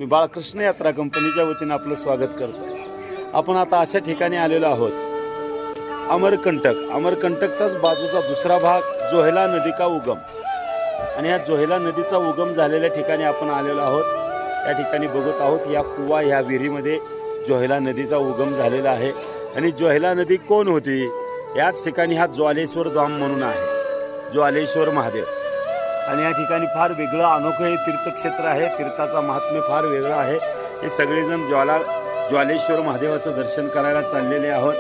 मी बाळकृष्ण यात्रा कंपनीच्या वतीने आपलं स्वागत करतो। आपण आता अशा ठिकाणी आलेलो आहोत अमरकंटकचाच बाजूचा दुसरा भाग जोहेला नदी का उगम। आणि या जोहेला नदीचा उगम झालेल्या ठिकाणी आपण आलेलो आहोत। या ठिकाणी बघत आहोत या कुवा या विहिरीमध्ये जोहेला नदीचा उगम झालेला आहे। आणि जोहेला नदी कोण होती? याच ठिकाणी हा ज्वालेश्वर धाम म्हणून आहे, ज्वालेश्वर महादेव। आणि या ठिकाणी फार वेगळं अनोखं हे तीर्थक्षेत्र आहे, तीर्थाचा महात्म्य फार वेगळं आहे। हे सगळेजण ज्वालेश्वर महादेवाचं दर्शन करायला चाललेले आहोत।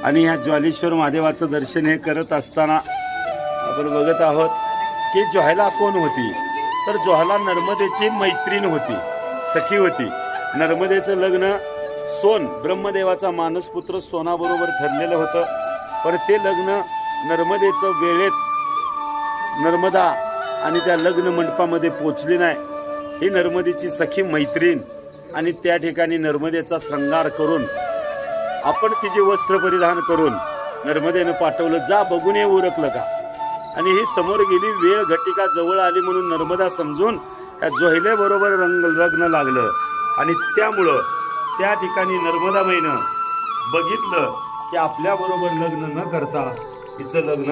आणि या ज्वालेश्वर महादेवाचं दर्शन हे करत असताना आपण बघत आहोत की जोहेला कोण होती? तर जोहेला नर्मदेची मैत्रीण होती, सखी होती। नर्मदेचं लग्न सोन ब्रह्मदेवाचा मानसपुत्र सोनाबरोबर ठरलेलं होतं, पण ते लग्न नर्मदेचं वेळेत नर्मदा आणि त्या लग्न मंडपामध्ये पोचली नाही। ही नर्मदेची सखी मैत्रीण आणि त्या ठिकाणी नर्मदेचा श्रृंगार करून आपण तिचे वस्त्र परिधान करून नर्मदेनं पाठवलं, जा बघून ये उरकलं का। आणि ही समोर गेली, वेळ घटिका जवळ आली म्हणून नर्मदा समजून त्या जोहेलेबरोबर लग्न लागलं। आणि त्यामुळं त्या ठिकाणी नर्मदाबाईनं बघितलं की आपल्याबरोबर लग्न न करता हिचं लग्न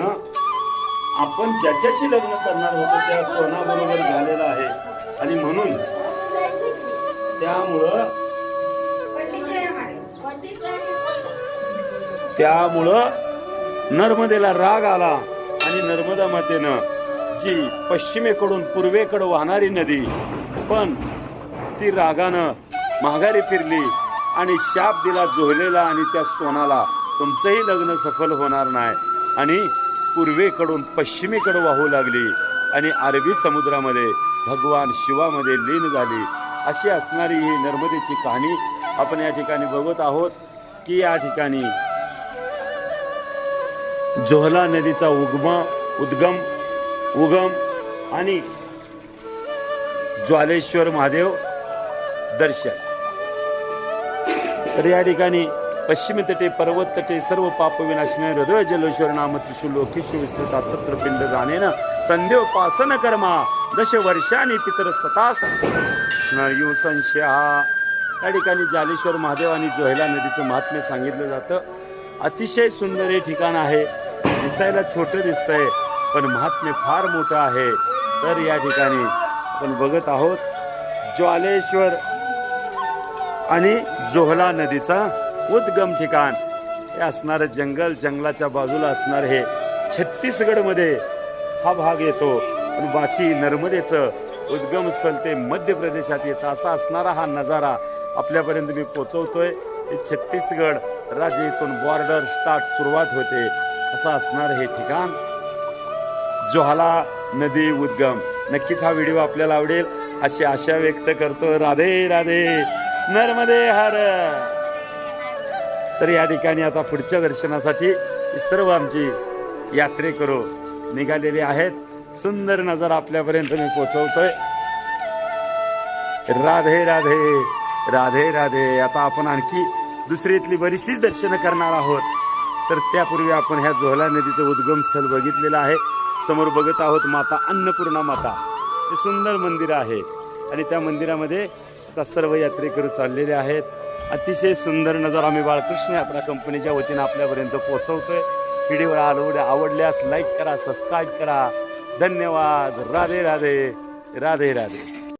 आपण ज्याच्याशी लग्न करणार होतो त्या सोनाबरोबर झालेलं आहे। आणि म्हणून त्यामुळं नर्मदेला राग आला आणि नर्मदा मातेनं जी पश्चिमेकडून पूर्वेकडे वाहणारी नदी पण ती रागानं माघारी फिरली आणि शाप दिला जोहलेला आणि त्या सोनाला, तुमचंही लग्न सफल होणार नाही। आणि पूर्वेकडून पश्चिमेकडे वाहू लागली आणि अरबी समुद्रामध्ये भगवान शिवामध्ये लीन झाली। अशी असणारी ही नर्मदेची कहाणी आपण या ठिकाणी बघत आहोत की या ठिकाणी जोहला नदीचा उगम आणि ज्वालेश्वर महादेव दर्शन। तर या ठिकाणी पश्चिम तटे पर्वत तटे सर्व पाप विनाशिने हृदय जलेश्वर नाम त्रिशूल लोकेशु विस्तृता तत्र पिंड जाणेन संध्योपासन कर्मा दश वर्षांनी पितर सतास नयू संशया। या ठिकाणी जालेश्वर महादेव आणि जोहेला नदीचं महात्म्य सांगितलं जातं। अतिशय सुंदर हे ठिकाण आहे, दिसायला छोटं दिसतंय पण महात्म्य फार मोठं आहे। तर या ठिकाणी आपण बघत आहोत ज्वालेश्वर आणि जोहला नदीचा उद्गम ठिकाण हे असणारं जंगल, जंगलाच्या बाजूला असणार हे छत्तीसगड मध्ये हा भाग येतो। पण बाकी नर्मदेचं उद्गम स्थळ ते मध्य प्रदेशात येतं। असा असणारा हा नजारा आपल्यापर्यंत मी पोहोचवतोय। हे छत्तीसगड राज्य इथून बॉर्डर स्टार्ट सुरुवात होते, असं असणार हे ठिकाण जोहला नदी उद्गम। नक्कीच हा व्हिडिओ आपल्याला आवडेल अशी आशा व्यक्त करतो। राधे राधे, नर्मदे हर। तर या ठिकाणी आता पुढच्या दर्शनासाठी सर्व आमची यात्रेकरू निघालेले आहेत। सुंदर नजारा आपल्यापर्यंत मी पोहोचवतोय। राधे राधे, राधे राधे। आता आपण आणखी दुसरी इथली बरीचशीच दर्शनं करणार आहोत। तर त्यापूर्वी आपण ह्या जोहला नदीचं उद्गम स्थळ बघितलेलं आहे। समोर बघत आहोत माता अन्नपूर्णा माता, हे सुंदर मंदिर आहे आणि त्या मंदिरामध्ये आता सर्व यात्रेकरू चाललेले आहेत। अतिशय सुंदर नजारा मी बाळकृष्ण यात्रा कंपनीच्या वतीने आपल्यापर्यंत पोहोचवतोय। व्हिडिओ आवडल्यास लाईक करा, सबस्क्राईब करा। धन्यवाद। राधे राधे, राधे राधे।